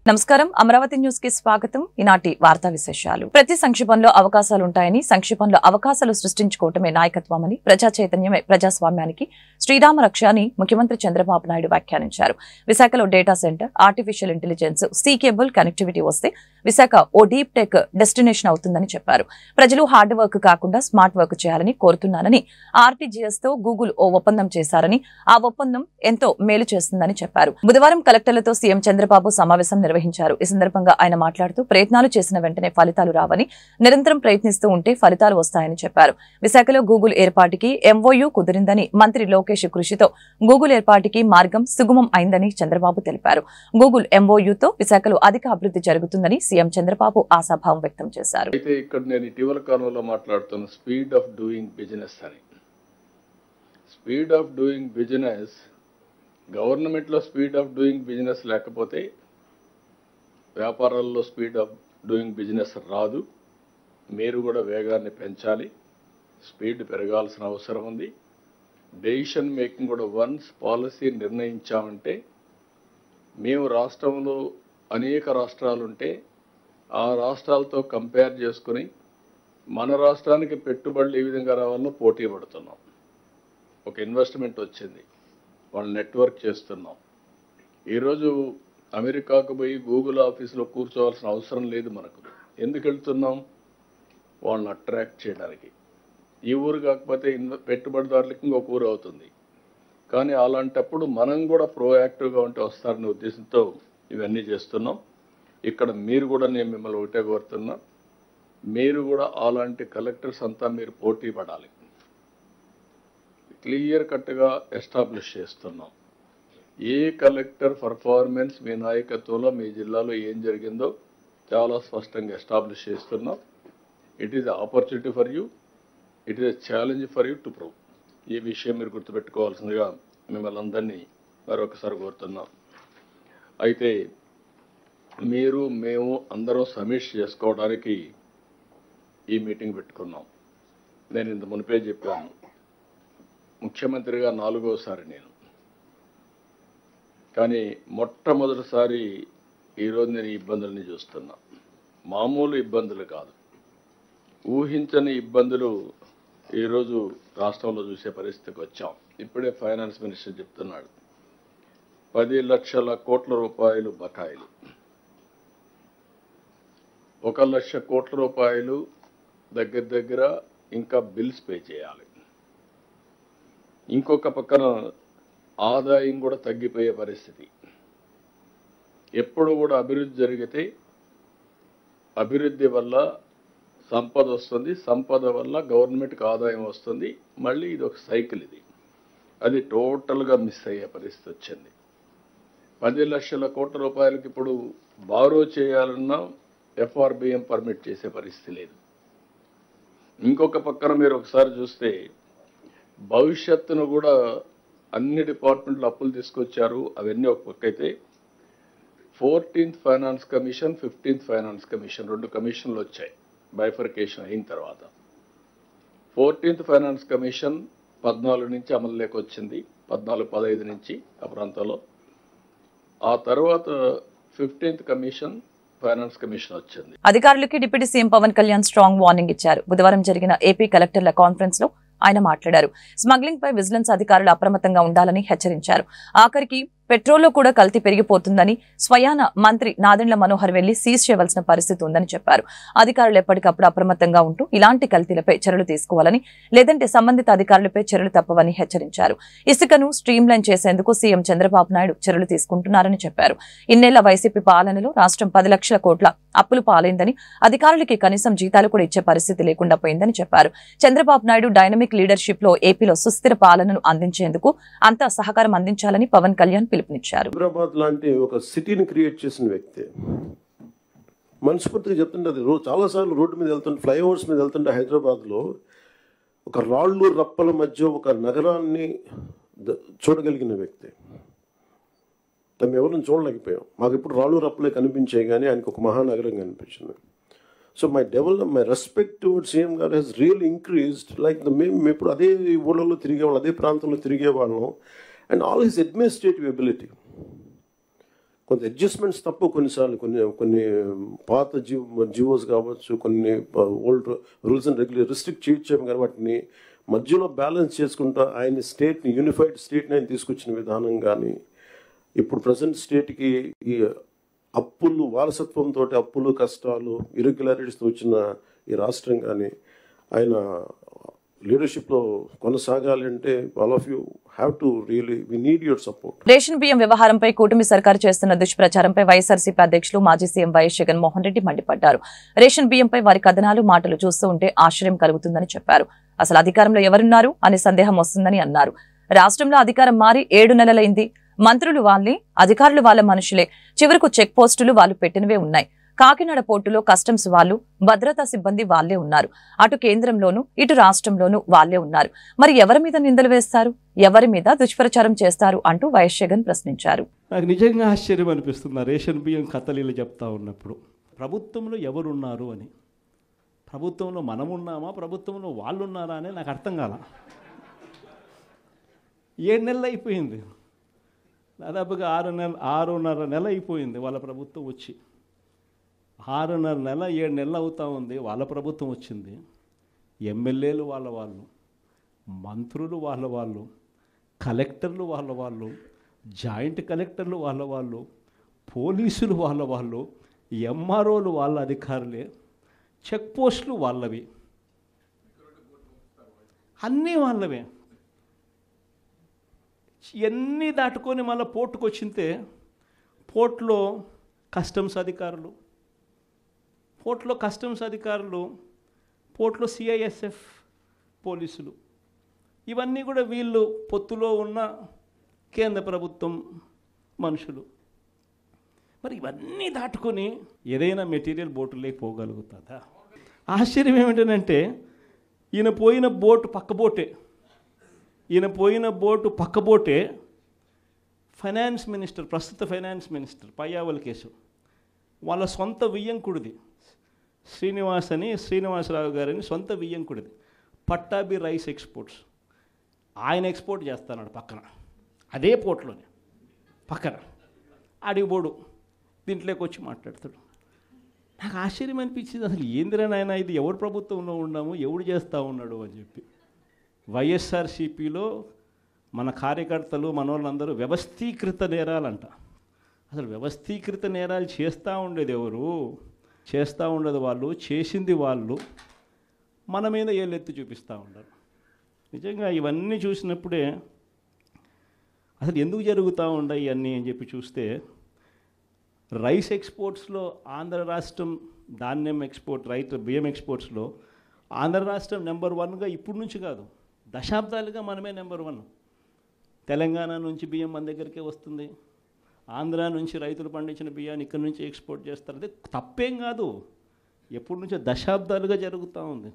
నమస్కారం అమరావతి న్యూస్ కి స్వాగతం. ఈనాటి వార్తా విశేషాలు. ప్రతి సంక్షేపంలో అవకాశాలు ఉంటాయని, సంక్షేపంలో అవకాశాలు సృష్టించుకోవటమే నాయకత్వమని, ప్రజా చైతన్యమే ప్రజాస్వామ్యానికి శ్రీరామ రక్ష అని ముఖ్యమంత్రి చంద్రబాబు నాయుడు వ్యాఖ్యానించారు. విశాఖలో data centre, artificial intelligence, sea cable connectivity వస్తే విశాఖ ఓ డీప్ టెక్ డెస్టినేషన్ అవుతుందని చెప్పారు. ప్రజలు హార్డ్ వర్క్ కాకుండా స్మార్ట్ వర్క్ చేయాలని కోరుతున్నానని, ఆర్టీజీఎస్ తో గూగుల్ ఓ ఒప్పందం చేశారని, ఆ ఒప్పందం ఎంతో మేలు చేస్తుందని చెప్పారు. బుధవారం కలెక్టర్లతో సీఎం చంద్రబాబు సమావేశం నిర్వహించారు. ఈ సందర్భంగా ఆయన మాట్లాడుతూ ప్రయత్నాలు చేసిన వెంటనే ఫలితాలు రావని, నిరంతరం ప్రయత్నిస్తూ ఉంటే ఫలితాలు వస్తాయని చెప్పారు. విశాఖలో గూగుల్ ఏర్పాటుకి ఎంఓయూ కుదిరిందని, మంత్రి లోకేష్ కృషితో గూగుల్ ఏర్పాటుకి మార్గం సుగమం అయిందని చంద్రబాబు తెలిపారు. గూగుల్ ఎంఓయూతో విశాఖలో అధిక అభివృద్ధి జరుగుతుందని సీఎం చంద్రబాబు ఆశాభావం వ్యక్తం చేశారు. అయితే ఇక్కడ నేను ఇటీవల కాలంలో మాట్లాడుతున్న స్పీడ్ ఆఫ్ డూయింగ్ బిజినెస్ అని, స్పీడ్ ఆఫ్ డూయింగ్ బిజినెస్ గవర్నమెంట్లో స్పీడ్ ఆఫ్ డూయింగ్ బిజినెస్ లేకపోతే వ్యాపారాల్లో స్పీడ్ ఆఫ్ డూయింగ్ బిజినెస్ రాదు. మీరు కూడా వేగాన్ని పెంచాలి, స్పీడ్ పెరగాల్సిన అవసరం ఉంది. డెసిషన్ మేకింగ్ కూడా వన్స్ పాలసీ నిర్ణయించామంటే, మేము రాష్ట్రంలో అనేక రాష్ట్రాలుంటే ఆ రాష్ట్రాలతో కంపేర్ చేసుకుని మన రాష్ట్రానికి పెట్టుబడులు ఏ విధంగా రావాలో పోటీ పడుతున్నాం. ఒక ఇన్వెస్ట్మెంట్ వచ్చింది, వాళ్ళు నెట్వర్క్ చేస్తున్నాం. ఈరోజు అమెరికాకు పోయి గూగుల్ ఆఫీసులో కూర్చోవాల్సిన అవసరం లేదు మనకు. ఎందుకు వెళ్తున్నాం? వాళ్ళని అట్రాక్ట్ చేయడానికి. ఈ ఊరు కాకపోతే పెట్టుబడిదారులకి ఇంకొక ఊరు అవుతుంది. కానీ అలాంటప్పుడు మనం కూడా ప్రోయాక్టివ్గా ఉంటే వస్తారనే ఉద్దేశంతో ఇవన్నీ చేస్తున్నాం. ఇక్కడ మీరు కూడా నేను మిమ్మల్ని ఒకటే కోరుతున్నా, మీరు కూడా అలాంటి కలెక్టర్స్ అంతా మీరు పోటీ పడాలి. క్లియర్ కట్గా ఎస్టాబ్లిష్ చేస్తున్నాం. ఏ కలెక్టర్ పర్ఫార్మెన్స్ మీ నాయకత్వంలో మీ జిల్లాలో ఏం జరిగిందో చాలా స్పష్టంగా ఎస్టాబ్లిష్ చేస్తున్నాం. It is opportunity for you, it is a challenge for you to prove. ఈ విషయం మీరు గుర్తుపెట్టుకోవాల్సిందిగా మిమ్మల్ని అందరినీ మరొకసారి కోరుతున్నాం. అయితే మీరు మేము అందరం సమీక్ష చేసుకోవడానికి ఈ మీటింగ్ పెట్టుకున్నాం. నేను ఇంత మునిపే చెప్పాను, ముఖ్యమంత్రిగా 4వసారి నేను. కానీ మొట్టమొదటిసారి ఈరోజు నేను ఈ ఇబ్బందులని చూస్తున్నా. మామూలు ఇబ్బందులు కాదు, ఊహించని ఇబ్బందులు ఈరోజు రాష్ట్రంలో చూసే పరిస్థితికి వచ్చాం. ఇప్పుడే ఫైనాన్స్ మినిస్టర్ చెప్తున్నాడు, 10 లక్షల కోట్ల రూపాయలు బకాయిలు, 1 లక్ష కోట్ల రూపాయలు దగ్గర ఇంకా బిల్స్ పే చేయాలి. ఇంకొక పక్కన ఆదాయం కూడా తగ్గిపోయే పరిస్థితి. ఎప్పుడు కూడా అభివృద్ధి జరిగితే అభివృద్ధి వల్ల సంపద వస్తుంది, సంపద వల్ల గవర్నమెంట్కి ఆదాయం వస్తుంది. మళ్ళీ ఇది ఒక సైకిల్. అది టోటల్గా మిస్ అయ్యే పరిస్థితి వచ్చింది. 10 లక్షల కోట్ల రూపాయలకి ఇప్పుడు బారో చేయాలన్నా ఎఫ్ఆర్బిఎం పర్మిట్ చేసే పరిస్థితి లేదు. ఇంకొక పక్కన మీరు ఒకసారి చూస్తే భవిష్యత్తును కూడా అన్ని డిపార్ట్మెంట్లు అప్పులు తీసుకొచ్చారు. అవన్నీ ఒక పక్క అయితే 14th finance commission, 15th finance commission 2 కమిషన్లు వచ్చాయి బైఫర్కేషన్ అయిన తర్వాత. 14th ఫైనాన్స్ కమిషన్ 14 నుంచి అమలులోకి వచ్చింది, 14-15 నుంచి ఆ ప్రాంతంలో. ఆ తర్వాత 15th కమిషన్ ఫైనాన్స్ కమిషన్ వచ్చింది. అధికారులకి deputy CM Pawan Kalyan strong warning ఇచ్చారు. బుధవారం జరిగిన ఏపీ కలెక్టర్ల కాన్ఫరెన్స్ లో ఆయన మాట్లాడారు. స్మగ్లింగ్ పై విజిలెన్స్ అధికారులు అప్రమత్తంగా ఉండాలని హెచ్చరించారు. ఆఖరికి పెట్రోల్లో కూడా కల్తీ పెరిగిపోతుందని స్వయాన మంత్రి నాదెండ్ల మనోహర్ వెళ్లి సీజ్ చేయవలసిన పరిస్థితి ఉందని చెప్పారు. అధికారులు ఎప్పటికప్పుడు అప్రమత్తంగా ఉంటూ ఇలాంటి కల్తీలపై చర్యలు తీసుకోవాలని, లేదంటే సంబంధిత అధికారులపై చర్యలు తప్పవని హెచ్చరించారు. ఇసుకను స్ట్రీమ్లైన్ చేసేందుకు సీఎం చంద్రబాబు నాయుడు చర్యలు తీసుకుంటున్నారని చెప్పారు. ఇన్నేళ్ల వైసీపీ పాలనలో రాష్ట్రం 10 లక్షల కోట్ల అప్పులు పాలైందని, అధికారులకి కనీసం జీతాలు కూడా ఇచ్చే పరిస్థితి లేకుండా పోయిందని చెప్పారు. చంద్రబాబు నాయుడు డైనమిక్ లీడర్షిప్ లో ఏపీలో సుస్థిర పాలనను అందించేందుకు అంతా సహకారం అందించాలని పవన్ కళ్యాణ్ పిలుపునిచ్చారు. హైదరాబాద్ లాంటి ఒక సిటీని క్రియేట్ చేసిన వ్యక్తి మనస్ఫూర్తిగా చెప్తుంటే, చాలాసార్లు రోడ్డు మీద వెళ్తుంటే, ఫ్లైఓవర్స్ మీద వెళ్తుంటే హైదరాబాద్లో ఒక రాళ్ళు రప్పల మధ్య ఒక నగరాన్ని చూడగలిగిన వ్యక్తి. మేము ఎవరిని చూడలేకపోయాం. మాకు ఇప్పుడు రాళ్ళు రప్పలే కనిపించాయి, కానీ ఆయనకు ఒక మహానగరం కనిపించింది. So my respect towards CM గారు హెస్ రియల్ ఇంక్రీజ్డ్. లైక్ మేము ఇప్పుడు అదే ఊళ్ళలో తిరిగేవాళ్ళం, అదే ప్రాంతంలో తిరిగేవాళ్ళం. And all his administrative ability. కొంత అడ్జస్ట్మెంట్స్ తప్ప కొన్నిసార్లు కొన్ని పాత జియోస్ కావచ్చు, కొన్ని old rules and regulation restrict చేయొచ్చాము, కానీ వాటిని మధ్యలో బ్యాలెన్స్ చేసుకుంటా ఆయన స్టేట్ని యూనిఫైడ్ స్టేట్ని ఆయన తీసుకొచ్చిన విధానం కానీ, ఇప్పుడు ప్రజెంట్ స్టేట్కి ఈ అప్పులు వారసత్వంతో అప్పులు కష్టాలు ఇరెగ్యులారిటీస్తో వచ్చిన ఈ రాష్ట్రం కానీ ఆయన లీడర్షిప్లో కొనసాగాలి అంటే all of you have to really we need your support. Ration బియ్యం వ్యవహారంపై కూటమి సర్కారు చేస్తున్న దుష్ప్రచారంపై వైఎస్ఆర్సీపీ అధ్యక్షులు మాజీ సీఎం వైఎస్ జగన్మోహన్ రెడ్డి మండిపడ్డారు. రేషన్ బియ్యంపై వారి కథనాలు మాటలు చూస్తూ ఉంటే ఆశ్చర్యం కలుగుతుందని చెప్పారు. అసలు అధికారంలో ఎవరున్నారు అనే సందేహం వస్తుందని అన్నారు. రాష్ట్రంలో అధికారం మారి 7 నెలలైంది. మంత్రులు వాళ్ళే, అధికారులు వాళ్ళ మనుషులే. చివరకు చెక్ పోస్టులు వాళ్ళు పెట్టినవే ఉన్నాయి. కాకినాడ పోర్టులో కస్టమ్స్ వాళ్ళు, భద్రతా సిబ్బంది వాళ్లే ఉన్నారు. అటు కేంద్రంలోనూ ఇటు రాష్ట్రంలోనూ వాళ్లే ఉన్నారు. మరి ఎవరి మీద నిందలు వేస్తారు, ఎవరి మీద దుష్ప్రచారం చేస్తారు అంటూ వైఎస్ జగన్ ప్రశ్నించారు. నాకు నిజంగా ఆశ్చర్యం అనిపిస్తుంది రేషన్ బియ్యం కథలీలు చెప్తా ఉన్నప్పుడు. ప్రభుత్వంలో ఎవరున్నారు అని, ప్రభుత్వంలో మనమున్నామా, ప్రభుత్వంలో వాళ్ళు ఉన్నారా అని నాకు అర్థం కాల. 7 నెలలు అయిపోయింది, దాదాపుగా 6.5 నెల అయిపోయింది వాళ్ళ ప్రభుత్వం వచ్చి. 6.5 నెల 7 నెలలు అవుతా ఉంది వాళ్ళ ప్రభుత్వం వచ్చింది. ఎమ్మెల్యేలు వాళ్ళు, మంత్రులు వాళ్ళు, కలెక్టర్లు వాళ్ళు, జాయింట్ కలెక్టర్లు వాళ్ళు, పోలీసులు వాళ్ళు, ఎంఆర్ఓలు వాళ్ళ అధికారులే, చెక్ పోస్టులు వాళ్ళవి, అన్నీ వాళ్ళవే. ఇవన్నీ దాటుకొని మళ్ళీ పోర్టుకు వచ్చింతే పోర్టులో కస్టమ్స్ అధికారులు, పోర్టులో సిఐఎస్ఎఫ్ పోలీసులు, ఇవన్నీ కూడా వీళ్ళు పొత్తులో ఉన్న కేంద్ర ప్రభుత్వం మనుషులు. మరి ఇవన్నీ దాటుకొని ఏదైనా మెటీరియల్ బోటులోకి పోగలుగుతుందా? ఆశ్చర్యం ఏమిటంటే ఈయన పోయిన బోటు పక్కబోటే ఫైనాన్స్ మినిస్టర్, ప్రస్తుత ఫైనాన్స్ మినిస్టర్ పయ్యావుల కేసు వాళ్ళ సొంత వియ్యంకుడిది, శ్రీనివాసరావు గారని సొంత వియ్యంకుడిది, పట్టాభి రైస్ ఎక్స్పోర్ట్స్. ఆయన ఎక్స్పోర్ట్ చేస్తున్నాడు పక్కన, అదే పోర్ట్లోనే పక్కన. అడిగిపోడు దీంట్లోకి వచ్చి మాట్లాడతాడు. నాకు ఆశ్చర్యం అనిపించింది, అసలు ఏందిరా నాయన ఇది, ఎవరు ప్రభుత్వంలో ఉన్నాము, ఎవడు చేస్తూ ఉన్నాడు అని చెప్పి. వైఎస్ఆర్సీపీలో మన కార్యకర్తలు మనోళ్ళందరూ వ్యవస్థీకృత నేరాలంట. అసలు వ్యవస్థీకృత నేరాలు చేస్తూ ఉండేది ఎవరు? చేస్తూ ఉండదు వాళ్ళు, చేసింది వాళ్ళు. మన మీద ఏళ్ళెత్తి చూపిస్తూ ఉండరు. నిజంగా ఇవన్నీ చూసినప్పుడే అసలు ఎందుకు జరుగుతూ ఉన్నాయి ఇవన్నీ అని చెప్పి చూస్తే, రైస్ ఎక్స్పోర్ట్స్లో ఆంధ్ర రాష్ట్రం, ధాన్యం ఎక్స్పోర్ట్, బియ్యం ఎక్స్పోర్ట్స్లో ఆంధ్ర రాష్ట్రం నెంబర్ 1గా ఇప్పుడు నుంచి కాదు, దశాబ్దాలుగా మనమే నెంబర్ 1. తెలంగాణ నుంచి బియ్యం మన దగ్గరికే వస్తుంది, ఆంధ్ర నుంచి రైతులు పండించిన బియ్యాన్ని ఇక్కడి నుంచి ఎక్స్పోర్ట్ చేస్తారు. అదే తప్పేం కాదు, ఎప్పటి నుంచో దశాబ్దాలుగా జరుగుతూ ఉంది.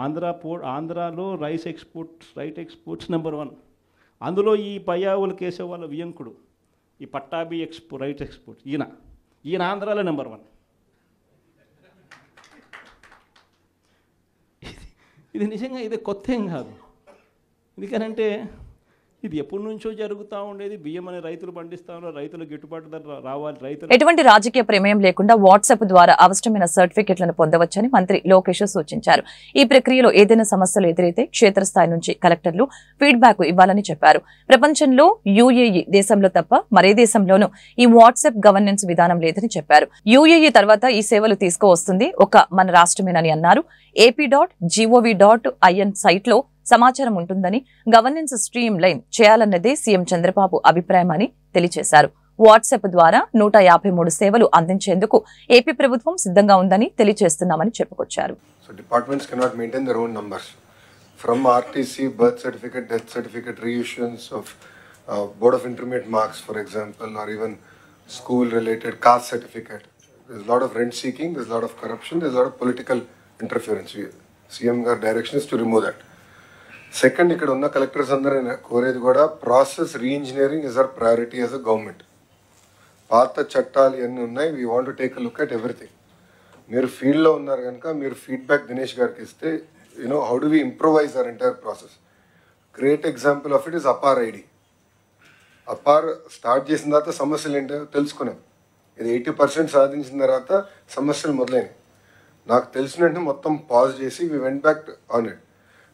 ఆంధ్రాలో రైట్ ఎక్స్పోర్ట్స్ నెంబర్ 1. అందులో ఈ పయ్యావుల కేశవ వాళ్ళ వియంకుడు, ఈ పట్టాభి రైట్ ఎక్స్పోర్ట్స్, ఈయన ఆంధ్రాలో నెంబర్ 1. ఇది నిజంగా ఇది కొత్త ఏం కాదు. ఎందుకనంటే ఇది ఎప్పటి నుంచో జరుగుతూ ఉండేది. బియ్యం అనే రైతులు పండిస్తా ఉన్నారు, రైతులు గిట్టుబాటు ధర రావాలి. రైతులు ఎటువంటి రాజకీయ ప్రమేయం లేకుండా వాట్సాప్ ద్వారా అవసరమైన సర్టిఫికెట్లను పొందవచ్చని మంత్రి లోకేష్ సూచించారు. ఈ ప్రక్రియలో ఏదైనా సమస్యలు ఎదురైతే క్షేత్రస్థాయి నుంచి కలెక్టర్లు ఫీడ్బ్యాక్ ఇవ్వాలని చెప్పారు. ప్రపంచంలో యుఏఈ దేశంలో తప్ప మరే దేశంలోనూ ఈ వాట్సాప్ గవర్నెన్స్ విధానం లేదని చెప్పారు. యుఏఈ తర్వాత ఈ సేవలు తీసుకువస్తుంది ఒక మన రాష్ట్రమేనని అన్నారు. AP.gov.in సైట్లో సమాచారం ఉంటుందని, గవర్నెన్స్ స్ట్రీమ్ లైన్ చేయాలన్నదే సీఎం చంద్రబాబు అభిప్రాయమని తెలియజేశారు. వాట్సాప్ ద్వారా 153 సేవలు అందించేందుకు ఏపీ ప్రభుత్వం సిద్ధంగా ఉందని తెలియజేస్తున్నామని చెప్పుకొచ్చారు. So departments cannot maintain their own numbers. From RTC, birth certificate, death certificate, reissuance of Board of Intermediate Marks, for example, or even school-related caste certificate. There's a lot of rent seeking, there's a lot of corruption, there's a lot of political interference. CM direction is to remove that. Second, ఇక్కడ ఉన్న collectors అందరూ కోరేది కూడా process reengineering is our priority as a government. పాత చట్టాలు ఇవన్నీ ఉన్నాయి, we want to take a look at everything. మీరు ఫీల్డ్లో ఉన్నారు కనుక మీరు ఫీడ్బ్యాక్ దినేష్ గారికి ఇస్తే, how do we improvise our entire process. Great example of it is APAAR ID. APAAR start చేసిన తర్వాత సమస్యలు ఏంటో తెలుసుకున్నాం. ఇది 80% సాధించిన తర్వాత సమస్యలు మొదలైనవి. నాకు తెలిసినట్టు మొత్తం పాజ్ చేసి we went back on it.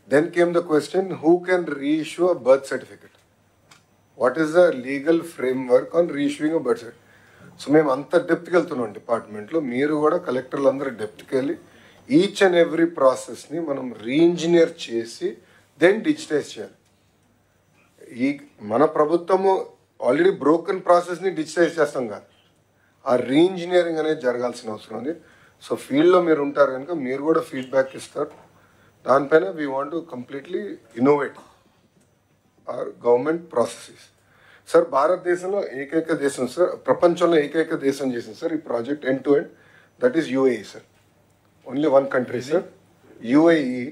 Then came the question, who can reissue a birth certificate? What is the legal framework on reissuing a birth certificate? So మేము అంత డెప్త్కి వెళ్తున్నాం డిపార్ట్మెంట్లో. మీరు కూడా కలెక్టర్లు అందరూ డెప్త్కి వెళ్ళి ఈచ్ అండ్ ఎవ్రీ ప్రాసెస్ని మనం రీఇంజనీర్ చేసి దెన్ డిజిటైజ్ చేయాలి. ఈ మన ప్రభుత్వము ఆల్రెడీ బ్రోకెన్ ప్రాసెస్ని డిజిటైజ్ చేస్తాం కాదు, ఆ రీఇంజనీరింగ్ అనేది జరగాల్సిన అవసరం ఉంది. సో ఫీల్డ్లో మీరు ఉంటారు కనుక మీరు కూడా ఫీడ్బ్యాక్ ఇస్తారు. దానిపైన we want to completely innovate our government processes. Sir భారతదేశంలో ఏకైక దేశం సార్, ప్రపంచంలో ఏకైక దేశం చేసింది సార్ ఈ project end to end, that is UAE sir. Only one country sir, UAE,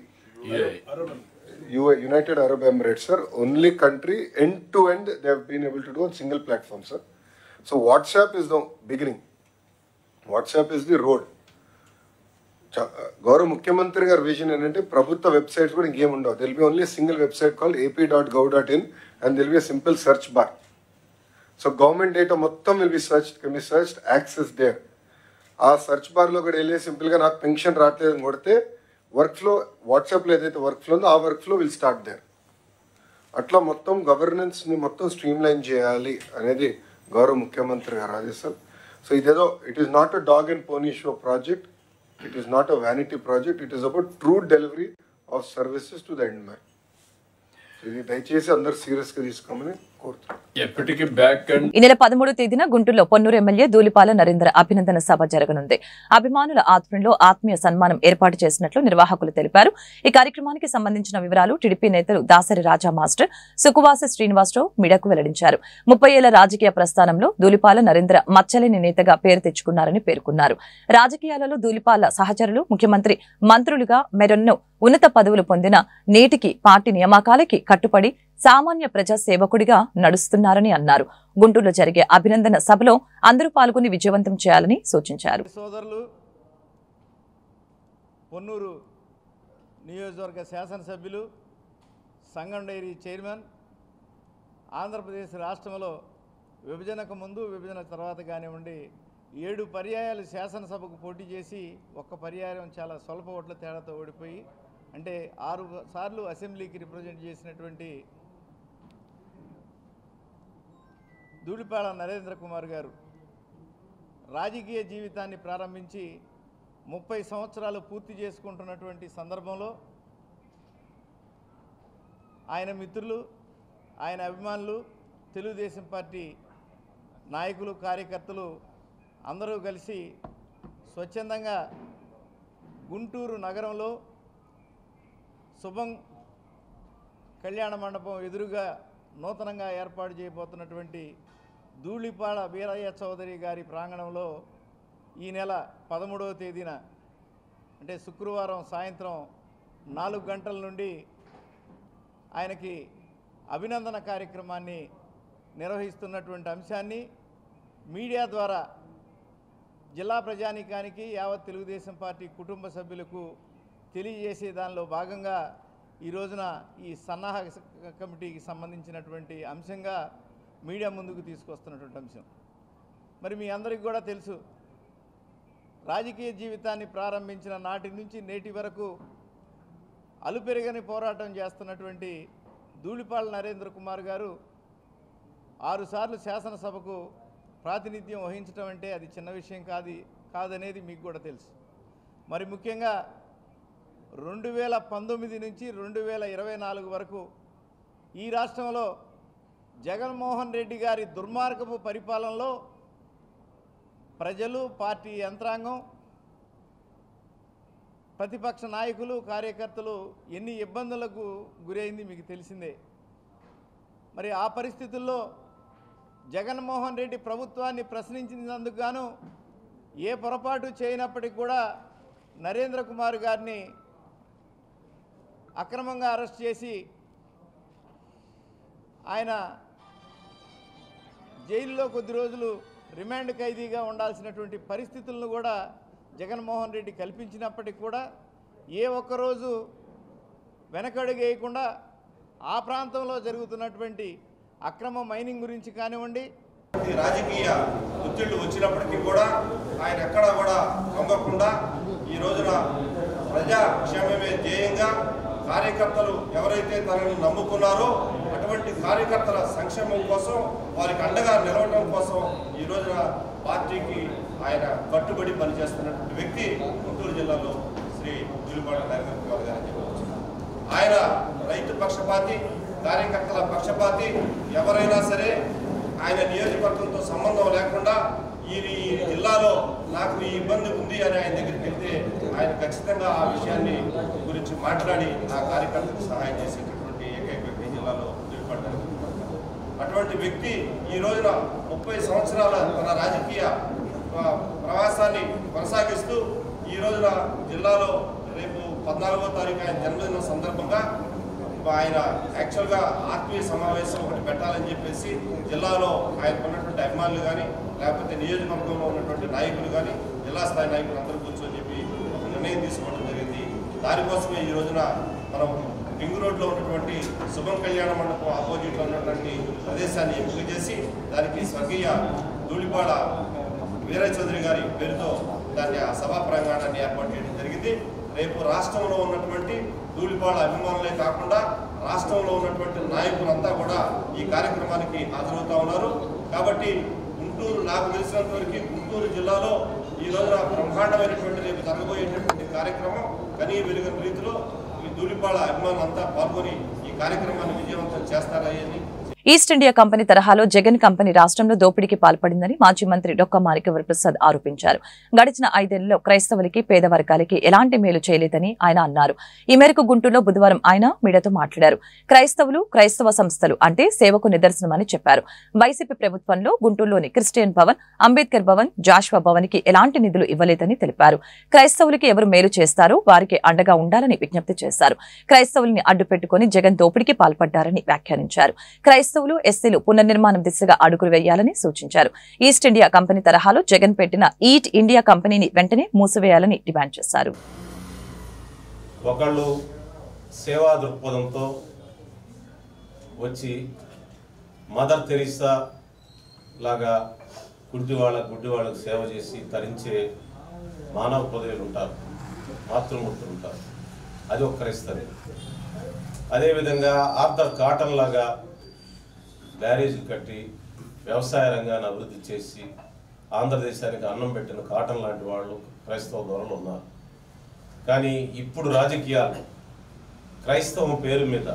United Arab Emirates sir, only country end to end they have been able to do on single platform sir. So WhatsApp is the beginning, WhatsApp is the road. గౌరవ ముఖ్యమంత్రి గారి vision ఏంటంటే ప్రభుత్వ websites కూడా ఇంకేం ఉండవు. There'll be only single website called ap.gov.in and there will be a simple search bar. So government data మొత్తం will be searched, can be searched, access there. ఆ సెర్చ్ బార్లో కూడా వెళ్ళి సింపుల్గా నాకు పెన్షన్ రావట్లేదని కొడితే వర్క్ ఫ్లో, వాట్సాప్లో ఏదైతే వర్క్ ఫ్లో ఉందో ఆ work flow will start there. అట్లా మొత్తం గవర్నెన్స్ని మొత్తం స్ట్రీమ్లైన్ చేయాలి అనేది గౌరవ ముఖ్యమంత్రి గారు ఆదేశాలు. సో ఇదేదో it is not a dog and pony show project, it is not a vanity project, it is about true delivery of services to the end man. ఇది దయచేసి అందరు సీరియస్గా తీసుకోమని కోరుతున్నాను. ఎప్పటికీ బ్యాక్ అండ్ ఈ నెల 13వ తేదీన గుంటూరులో పొన్నూరు ఎమ్మెల్యే ధూళిపాల నరేంద్ర అభినందన సభ జరగనుంది. అభిమానుల ఆధ్వర్యంలో ఆత్మీయ సన్మానం ఏర్పాటు చేసినట్లు నిర్వాహకులు తెలిపారు. ఈ కార్యక్రమానికి సంబంధించిన వివరాలు టీడీపీ నేతలు దాసరి రాజా మాస్టర్, సుకువాసి శ్రీనివాసరావు మీడియాకు వెల్లడించారు. 30 ఏళ్ల రాజకీయ ప్రస్థానంలో ధూళిపాల నరేంద్ర మచ్చలేని నేతగా పేరు తెచ్చుకున్నారని పేర్కొన్నారు. రాజకీయాలలో ధూళిపాల సహచరులు ముఖ్యమంత్రి మంత్రులుగా మెరెన్నో ఉన్నత పదవులు పొందిన నేటికి పార్టీ నియామకాలకి కట్టుబడి సామాన్య ప్రజా సేవకుడిగా నడుస్తున్నారని అన్నారు. గుంటూరులో జరిగే అభినందన సభలో అందరూ పాల్గొని విజయవంతం చేయాలని సూచించారు. సోదరులు, పొన్నూరు నియోజకవర్గ శాసనసభ్యులు, సంగం డైరీ చైర్మన్, ఆంధ్రప్రదేశ్ రాష్ట్రంలో విభజనకు ముందు విభజన తర్వాత కానివ్వండి 7 పర్యాయాలు శాసనసభకు పోటీ చేసి ఒక్క పర్యాయం చాలా స్వల్ప ఓట్ల తేడాతో ఓడిపోయి, అంటే 6 సార్లు అసెంబ్లీకి రిప్రజెంట్ చేసినటువంటి ధూళిపాల నరేంద్ర కుమార్ గారు రాజకీయ జీవితాన్ని ప్రారంభించి 30 సంవత్సరాలు పూర్తి చేసుకుంటున్నటువంటి సందర్భంలో ఆయన మిత్రులు, ఆయన అభిమానులు, తెలుగుదేశం పార్టీ నాయకులు, కార్యకర్తలు అందరూ కలిసి స్వచ్ఛందంగా గుంటూరు నగరంలో శుభం కళ్యాణ మండపం ఎదురుగా నూతనంగా ఏర్పాటు చేయబోతున్నటువంటి ధూళిపాల వీరయ్య చౌదరి గారి ప్రాంగణంలో ఈ నెల 13వ తేదీన అంటే శుక్రవారం సాయంత్రం 4 గంటల నుండి ఆయనకి అభినందన కార్యక్రమాన్ని నిర్వహిస్తున్నటువంటి అంశాన్ని మీడియా ద్వారా జిల్లా ప్రజానీకానికి, యావత్ తెలుగుదేశం పార్టీ కుటుంబ సభ్యులకు తెలియజేసే దానిలో భాగంగా ఈ రోజున ఈ సన్నాహక కమిటీకి సంబంధించినటువంటి అంశంగా మీడియా ముందుకు తీసుకొస్తున్నటువంటి అంశం. మరి మీ అందరికీ కూడా తెలుసు, రాజకీయ జీవితాన్ని ప్రారంభించిన నాటి నుంచి నేటి వరకు అలుపెరగని పోరాటం చేస్తున్నటువంటి ధూళిపాల నరేంద్ర కుమార్ గారు 6 సార్లు శాసనసభకు ప్రాతినిధ్యం వహించడం అంటే అది చిన్న విషయం కాదనేది మీకు కూడా తెలుసు. మరి ముఖ్యంగా 2019 నుంచి 2024 వరకు ఈ రాష్ట్రంలో జగన్మోహన్ రెడ్డి గారి దుర్మార్గపు పరిపాలనలో ప్రజలు, పార్టీ యంత్రాంగం, ప్రతిపక్ష నాయకులు, కార్యకర్తలు ఎన్ని ఇబ్బందులకు గురైంది మీకు తెలిసిందే. మరి ఆ పరిస్థితుల్లో జగన్మోహన్ రెడ్డి ప్రభుత్వాన్ని ప్రశ్నించినందుకు గాను ఏ పొరపాటు చేయనప్పటికీ కూడా నరేంద్ర కుమార్ గారిని అక్రమంగా అరెస్ట్ చేసి ఆయన జైల్లో కొద్ది రోజులు రిమాండ్ ఖైదీగా ఉండాల్సినటువంటి పరిస్థితులను కూడా జగన్మోహన్ రెడ్డి కల్పించినప్పటికీ కూడా ఏ ఒక్కరోజు వెనకడుగేయకుండా ఆ ప్రాంతంలో జరుగుతున్నటువంటి అక్రమ మైనింగ్ గురించి కానివ్వండి, రాజకీయ ఒత్తిళ్లు వచ్చినప్పటికీ కూడా ఆయన ఎక్కడా కూడా లొంగకుండా ఈ రోజున ప్రజాక్షేమమే ధ్యేయంగా కార్యకర్తలు ఎవరైతే తనని నమ్ముకున్నారో అటువంటి కార్యకర్తల సంక్షేమం కోసం వారికి అండగా నిలవడం కోసం ఈ రోజున పార్టీకి ఆయన కట్టుబడి పనిచేస్తున్నటువంటి వ్యక్తి గుంటూరు జిల్లాలో శ్రీ జూలిపాటి నరేంద్ర కుమార్ గారు అని చెప్పవచ్చు. ఆయన రైతు పక్షపాతి, కార్యకర్తల పక్షపాతి. ఎవరైనా సరే ఆయన నియోజకవర్గంతో సంబంధం లేకుండా ఈ జిల్లాలో నాకు ఈ ఇబ్బంది ఉంది అని ఆయన దగ్గరికి వెళ్తే ఆయన ఖచ్చితంగా ఆ విషయాన్ని గురించి మాట్లాడి ఆ కార్యకర్తకు సహాయం చేసేటటువంటి ఏకైక వ్యక్తి జిల్లాలో నిలబడ్డారు. అటువంటి వ్యక్తి ఈ రోజున 30 సంవత్సరాల తన రాజకీయ ప్రవాసాన్ని కొనసాగిస్తూ ఈ రోజున జిల్లాలో రేపు 14వ తారీఖు ఆయన జన్మదినం సందర్భంగా ఆయన యాక్చువల్గా ఆత్మీయ సమావేశం ఒకటి పెట్టాలని చెప్పేసి జిల్లాలో ఆయనకు ఉన్నటువంటి అభిమానులు కానీ లేకపోతే నియోజకవర్గంలో ఉన్నటువంటి నాయకులు కానీ జిల్లా స్థాయి నాయకులు అందరూ కూర్చొని చెప్పి ఒక నిర్ణయం తీసుకోవడం జరిగింది. దానికోసమే ఈ రోజున మనం రింగ్ రోడ్లో ఉన్నటువంటి శుభం కళ్యాణ మండపం ఆపోజిట్లో ఉన్నటువంటి ప్రదేశాన్ని ఎంపిక చేసి దానికి స్వర్గీయ ధూళిపాడ వీరయ్య చౌదరి గారి పేరుతో దాన్ని ఆ సభా ప్రాంగణాన్ని ఏర్పాటు చేయడం జరిగింది. రేపు రాష్ట్రంలో ఉన్నటువంటి ధూళిపాడ అభిమానులే కాకుండా రాష్ట్రంలో ఉన్నటువంటి నాయకులంతా కూడా ఈ కార్యక్రమానికి హాజరవుతా ఉన్నారు. కాబట్టి గుంటూరు, నాకు తెలిసినంత వరకు గుంటూరు జిల్లాలో ఈ రోజున బ్రహ్మాండమైనటువంటి రేపు జరగబోయేటటువంటి కార్యక్రమం కనీ వెలుగని రీతిలో ఈ ధూళిపాడ అభిమానులంతా పాల్గొని ఈ కార్యక్రమాన్ని విజయవంతం చేస్తారని. ఈస్ట్ ఇండియా కంపెనీ తరహాలో జగన్ కంపెనీ రాష్ట్రంలో దోపిడీకి పాల్పడిందని మాజీ మంత్రి డొక్కా మాణిక్యవరప్రసాద్ ఆరోపించారు. గడిచిన 5 ఏళ్లలో క్రైస్తవులకి, పేద వర్గాలకి ఎలాంటి మేలు చేయలేదని ఆయన అన్నారు. ఈ మేరకు గుంటూరులో బుధవారం ఆయన మీడియాతో మాట్లాడారు. క్రైస్తవులు, క్రైస్తవ సంస్థలు అంటే సేవకు నిదర్శనమని చెప్పారు. వైసీపీ ప్రభుత్వంలో గుంటూరులోని క్రిస్టియన్ భవన్, అంబేద్కర్ భవన్, జాషువా భవన్ కి ఎలాంటి నిధులు ఇవ్వలేదని తెలిపారు. క్రైస్తవులకి ఎవరు మేలు చేస్తారో వారికి అండగా ఉండాలని విజ్ఞప్తి చేశారు. క్రైస్తవుల్ని అడ్డుపెట్టుకుని జగన్ దోపిడీకి పాల్పడ్డారని వ్యాఖ్యానించారు. క్రైస్తవులు, ఎస్సీలు పునర్నిర్మాణం దిశగా అడుగులు వేయాలని సూచించారు. ఈస్ట్ ఇండియా కంపెనీ తరహాలో జగన్ పెట్టిన ఈట్ ఇండియా కంపెనీని వెంటనే మూసివేయాలని డిమాండ్ చేశారు. ఒకళ్ళు సేవా దృక్పథంతో వచ్చి మదర్ తెరీసా లాగా గుడ్డి వాళ్ళకు సేవ చేసి తరించే మానవ హృదయాలు ఉంటారు, మాతృమూర్తులు ఉంటారు. అది ఒక క్రైస్తవే. అదేవిధంగా ఆర్థర్ కాటన్ లాగా బ్యారేజీలు కట్టి వ్యవసాయ రంగాన్ని అభివృద్ధి చేసి ఆంధ్రదేశానికి అన్నం పెట్టిన కాటన్ లాంటి వాళ్ళు క్రైస్తవ దొరలు ఉన్నారు. కానీ ఇప్పుడు రాజకీయాలు క్రైస్తవం పేరు మీద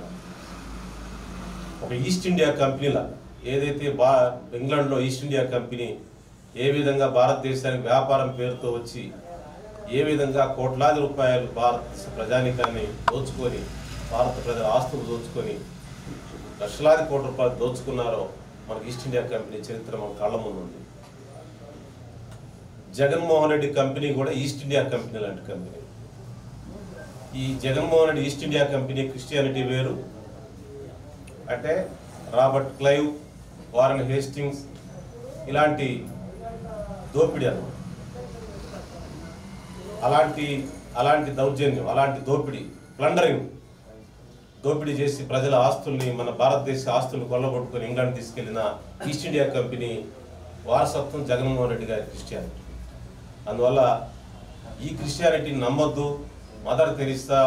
ఒక ఈస్ట్ ఇండియా కంపెనీలా ఏదైతే ఇంగ్లాండ్లో ఈస్ట్ ఇండియా కంపెనీ ఏ విధంగా భారతదేశానికి వ్యాపారం పేరుతో వచ్చి ఏ విధంగా కోట్లాది రూపాయలు భారత ప్రజానికాన్ని దోచుకొని, భారత ప్రజల ఆస్తులు దోచుకొని లక్షలాది కోట్ల రూపాయలు దోచుకున్నారో మనకి ఈస్ట్ ఇండియా కంపెనీ చరిత్ర మన కళ్ళ ముందు ఉంది. జగన్మోహన్ రెడ్డి కంపెనీ కూడా ఈస్ట్ ఇండియా కంపెనీ లాంటి కంపెనీ. ఈ Jaganmohan Reddy east India company Christianity వేరు. అంటే రాబర్ట్ క్లైవ్, వారన్ హేస్టింగ్స్ ఇలాంటి దోపిడీ అన్నమాట. అలాంటి దౌర్జన్యం, అలాంటి దోపిడీ, ప్లండరింగ్, దోపిడీ చేసి ప్రజల ఆస్తుల్ని, మన భారతదేశ ఆస్తుల్ని కొల్లగొట్టుకొని ఇంగ్లాండ్ తీసుకెళ్లిన ఈస్ట్ ఇండియా కంపెనీ వారసత్వం జగన్మోహన్ రెడ్డి గారి క్రిస్టియానిటీ. అందువల్ల ఈ క్రిస్టియానిటీని నమ్మొద్దు. మదర్ తెరీసా,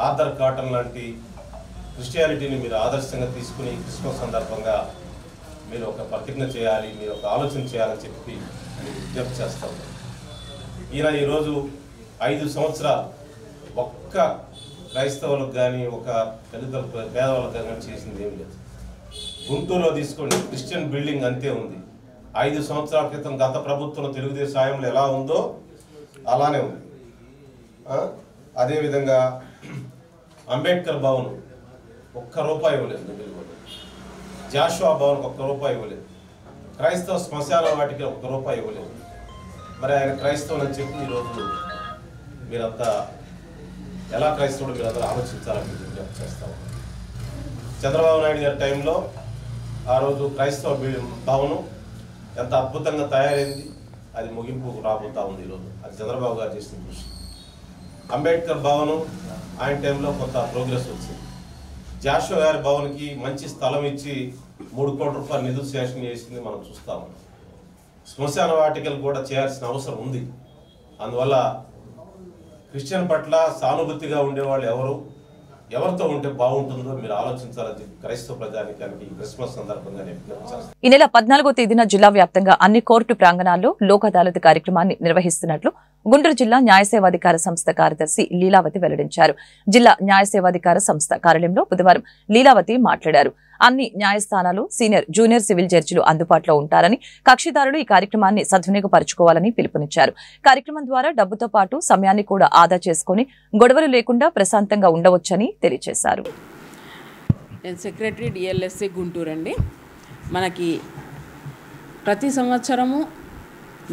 ఆర్థర్ కాటన్ లాంటి క్రిస్టియానిటీని మీరు ఆదర్శంగా తీసుకుని క్రిస్మస్ సందర్భంగా మీరు ఒక ప్రతిజ్ఞ చేయాలి, మీరు ఒక ఆలోచన చేయాలని చెప్పి మీరు విజ్ఞప్తి చేస్తాం. ఈయన ఈరోజు 5 సంవత్సరాలు ఒక్క క్రైస్తవులకు కానీ ఒక పేదవాళ్ళకు కానీ చేసింది ఏం లేదు. గుంటూరులో తీసుకోండి, క్రిస్టియన్ బిల్డింగ్ అంతే ఉంది. 5 సంవత్సరాల క్రితం గత ప్రభుత్వం తెలుగుదేశం సాయంలో ఎలా ఉందో అలానే ఉంది. అదేవిధంగా అంబేద్కర్ భవన్ ₹1 ఇవ్వలేదు, జాషువా భవన్ ₹1 ఇవ్వలేదు, క్రైస్తవ శ్మశాన వాటికి ₹1 ఇవ్వలేదు. మరి ఆయన క్రైస్తవులు అని చెప్పి ఈరోజు మీరంతా ఎలా క్రైస్తవుడు మీరందరూ ఆలోచించాలని విజ్ఞప్తి చేస్తాము. చంద్రబాబు నాయుడు గారి టైంలో ఆ రోజు క్రైస్తవ భవనం ఎంత అద్భుతంగా తయారైంది, అది ముగింపు రాబోతా ఉంది ఈరోజు. అది చంద్రబాబు గారు చేసిన కృషి. అంబేద్కర్ భవనం ఆయన టైంలో కొంత ప్రోగ్రెస్ వచ్చింది. జాషువా గారి భవన్కి మంచి స్థలం ఇచ్చి 3 కోట్ల రూపాయల నిధులు శాంక్షన్ చేసింది మనం చూస్తాము. శ్మశాన వాటికలు కూడా చేయాల్సిన అవసరం ఉంది. అందువల్ల క్రిస్టియన్ పట్ల సానుభూతిగా ఉండేవాళ్ళు ఎవరితో ఉంటే బాగుంటుందో మీరు ఆలోచించాలని చెప్పి క్రైస్తవ ప్రజానికానికి క్రిస్మస్ సందర్భంగా ఈ నెల 14వ తేదీన జిల్లా వ్యాప్తంగా అన్ని కోర్టు ప్రాంగణాల్లో లోక్ అదాలత్ కార్యక్రమాన్ని నిర్వహిస్తున్నట్లు గుంటూరు జిల్లా న్యాయ సేవాధికార సంస్థ కార్యదర్శి లీలావతి వెల్లడించారు. జిల్లా న్యాయ సేవాధికార సంస్థ కార్యాలయంలో బుధవారం లీలావతి మాట్లాడారు. అన్ని న్యాయస్థానాలు సీనియర్ జూనియర్ సివిల్ జడ్జిలు అందుబాటులో ఉంటారని, కక్షిదారులు ఈ కార్యక్రమాన్ని సద్వినియోగపరచుకోవాలని పిలుపునిచ్చారు. కార్యక్రమం ద్వారా డబ్బుతో పాటు సమయాన్ని కూడా ఆదా చేసుకుని గొడవలు లేకుండా ప్రశాంతంగా ఉండవచ్చని తెలియజేశారు. నేను సెక్రటరీ డిఎల్ఎస్సి గుంటూరు అండి. మనకి ప్రతి సంవత్సరము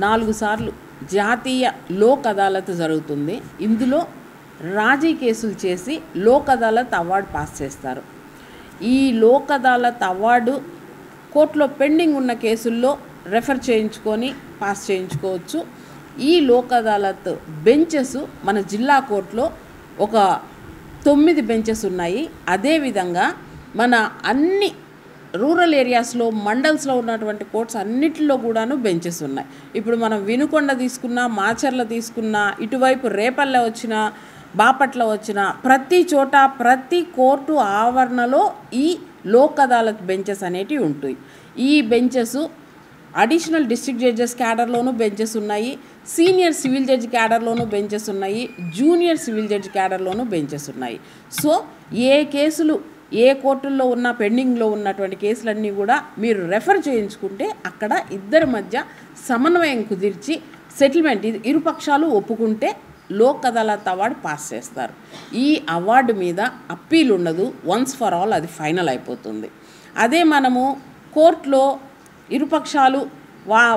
4 సార్లు జాతీయ లోక్ అదాలత్ జరుగుతుంది. ఇందులో రాజీ కేసులు చేసి లోక్ అదాలత్ అవార్డు పాస్ చేస్తారు. ఈ లోక్ అదాలత్ అవార్డు కోర్టులో పెండింగ్ ఉన్న కేసుల్లో రెఫర్ చేయించుకొని పాస్ చేయించుకోవచ్చు. ఈ లోక్ అదాలత్ బెంచెస్ మన జిల్లా కోర్టులో ఒక 9 బెంచెస్ ఉన్నాయి. అదేవిధంగా మన అన్ని రూరల్ ఏరియాస్లో మండల్స్లో ఉన్నటువంటి కోర్ట్స్ అన్నిటిలో కూడాను బెంచెస్ ఉన్నాయి. ఇప్పుడు మనం వినుకొండ తీసుకున్నా, మాచర్ల తీసుకున్నా, ఇటువైపు రేపల్లె వచ్చినా, బాపట్ల వచ్చినా, ప్రతి చోట ప్రతి కోర్టు ఆవరణలో ఈ లోక్ అదాలత్ బెంచెస్ అనేటివి ఉంటాయి. ఈ బెంచెస్ అడిషనల్ డిస్ట్రిక్ట్ జడ్జెస్ క్యాడర్లోనూ బెంచెస్ ఉన్నాయి, సీనియర్ సివిల్ జడ్జి క్యాడర్లోనూ బెంచెస్ ఉన్నాయి, జూనియర్ సివిల్ జడ్జి క్యాడర్లోనూ బెంచెస్ ఉన్నాయి. సో ఏ కేసులు ఏ కోర్టుల్లో ఉన్న పెండింగ్లో ఉన్నటువంటి కేసులన్నీ కూడా మీరు రెఫర్ చేయించుకుంటే అక్కడ ఇద్దరి మధ్య సమన్వయం కుదిర్చి సెటిల్మెంట్ ఇరుపక్షాలు ఒప్పుకుంటే లోక్ అదాలత్ అవార్డు పాస్ చేస్తారు. ఈ అవార్డు మీద అప్పీల్ ఉండదు, వన్స్ ఫర్ ఆల్ అది ఫైనల్ అయిపోతుంది. అదే మనము కోర్టులో ఇరుపక్షాలు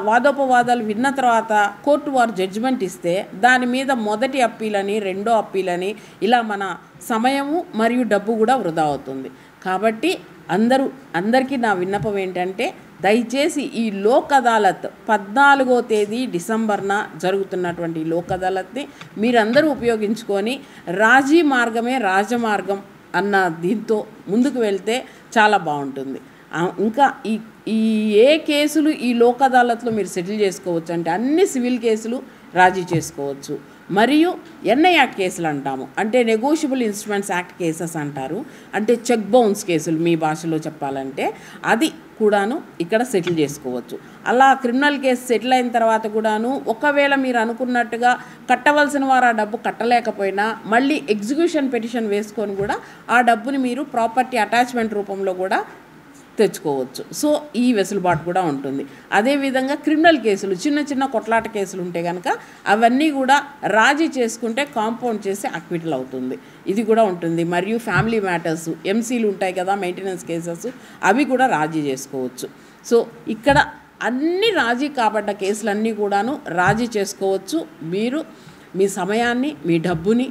వాదోపవాదాలు విన్న తర్వాత కోర్టు వారు జడ్జిమెంట్ ఇస్తే దాని మీద మొదటి అప్పీల్ అని, రెండో అప్పీల్ అని ఇలా మన సమయము మరియు డబ్బు కూడా వృధా అవుతుంది. కాబట్టి అందరికీ నా విన్నపం ఏంటంటే దయచేసి ఈ లోక్ అదాలత్ 14వ తేదీ డిసెంబర్న జరుగుతున్నటువంటి లోక్ అదాలత్ని మీరందరూ ఉపయోగించుకొని రాజీ మార్గమే రాజమార్గం అన్న దీంతో ముందుకు వెళ్తే చాలా బాగుంటుంది. ఇంకా ఈ ఏ కేసులు ఈ లోక్ అదాలత్లో మీరు సెటిల్ చేసుకోవచ్చు అంటే అన్ని సివిల్ కేసులు రాజీ చేసుకోవచ్చు. మరియు ఎన్ఐ యాక్ట్ కేసులు అంటాము, అంటే నెగోషియబుల్ ఇన్స్ట్రుమెంట్స్ యాక్ట్ కేసెస్ అంటారు, అంటే చెక్ బౌన్స్ కేసులు మీ భాషలో చెప్పాలంటే అది కూడాను ఇక్కడ సెటిల్ చేసుకోవచ్చు. అలా క్రిమినల్ కేసు సెటిల్ అయిన తర్వాత కూడాను ఒకవేళ మీరు అనుకున్నట్టుగా కట్టవలసిన వారు ఆ డబ్బు కట్టలేకపోయినా మళ్ళీ ఎగ్జిక్యూషన్ పిటిషన్ వేసుకొని కూడా ఆ డబ్బుని మీరు ప్రాపర్టీ అటాచ్మెంట్ రూపంలో కూడా తెచ్చుకోవచ్చు. సో ఈ వెసులుబాటు కూడా ఉంటుంది. అదేవిధంగా క్రిమినల్ కేసులు చిన్న చిన్న కొట్లాట కేసులు ఉంటే కనుక అవన్నీ కూడా రాజీ చేసుకుంటే కాంపౌండ్ చేసి అక్విటల్ అవుతుంది, ఇది కూడా ఉంటుంది. మరియు ఫ్యామిలీ మ్యాటర్స్ ఎంసీలు ఉంటాయి కదా, మెయింటెనెన్స్ కేసెస్, అవి కూడా రాజీ చేసుకోవచ్చు. సో ఇక్కడ అన్ని రాజీ కాబడ్డ కేసులన్నీ కూడాను రాజీ చేసుకోవచ్చు. మీరు మీ సమయాన్ని, మీ డబ్బుని.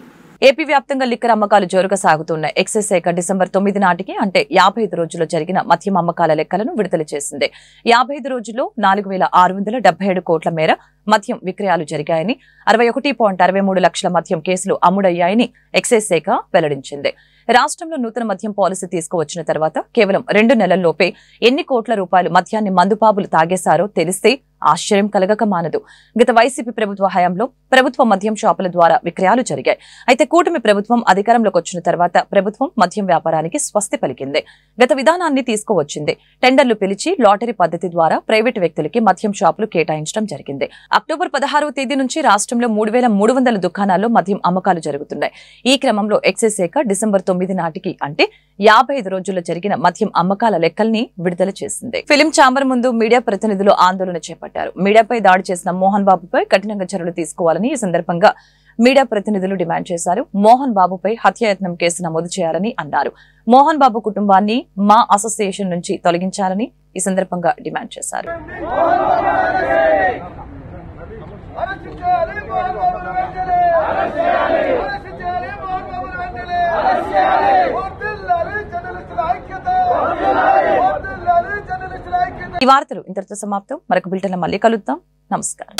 ఏపీ వ్యాప్తంగా లిక్కర్ అమ్మకాలు జోరుగా సాగుతున్నాయి. ఎక్సైజ్ శాఖ డిసెంబర్ 9 నాటికి అంటే 55 రోజుల్లో జరిగిన మద్యం అమ్మకాల లెక్కలను విడుదల చేసింది. 55 రోజుల్లో 4,677 కోట్ల మేర మద్యం విక్రయాలు జరిగాయని, 61.63 లక్షల మద్యం కేసులు అమ్ముడయ్యాయని ఎక్సైజ్ శాఖ వెల్లడించింది. రాష్ట్రంలో నూతన మద్యం పాలసీ తీసుకువచ్చిన తర్వాత కేవలం 2 నెలల్లోపే ఎన్ని కోట్ల రూపాయలు మద్యాన్ని మందుబాబులు తాగేశారో తెలిస్తే ఆశ్చర్యం కలగక మానదు. గత వైసీపీ ప్రభుత్వ హయాంలో ప్రభుత్వ మద్యం షాపుల ద్వారా విక్రయాలు జరిగాయి. అయితే కూటమి ప్రభుత్వం అధికారంలోకి వచ్చిన తర్వాత ప్రభుత్వం మద్యం వ్యాపారానికి స్వస్తి పలికింది. గత విధానాన్ని తీసుకువచ్చింది. టెండర్లు పిలిచి లాటరీ పద్ధతి ద్వారా ప్రైవేటు వ్యక్తులకి మద్యం షాపులు కేటాయించడం జరిగింది. అక్టోబర్ 16వ తేదీ నుంచి రాష్ట్రంలో 3,300 దుకాణాల్లో మద్యం అమ్మకాలు జరుగుతున్నాయి. ఈ క్రమంలో ఎక్సైజ్ శాఖ డిసెంబర్ 9 నాటికి అంటే 55 రోజుల్లో జరిగిన మద్యం అమ్మకాల లెక్కల్ని విడుదల చేసింది. ఫిలిం ఛాంబర్ ముందు మీడియా ప్రతినిధులు ఆందోళన చేపట్టారు. మీడియాపై దాడి చేసిన మోహన్ బాబుపై కఠినంగా చర్యలు తీసుకోవాలని ఈ సందర్భంగా మీడియా ప్రతినిధులు డిమాండ్ చేశారు. మోహన్ బాబుపై హత్యాయత్నం కేసు నమోదు చేయాలని అన్నారు. మోహన్ బాబు కుటుంబాన్ని మా అసోసియేషన్ నుంచి తొలగించాలని ఈ సందర్భంగా డిమాండ్ చేశారు. ఈ వార్తలు ఇంతటితో సమాప్తం. మరొక బులెటిన్లో మళ్ళీ కలుద్దాం. నమస్కారం.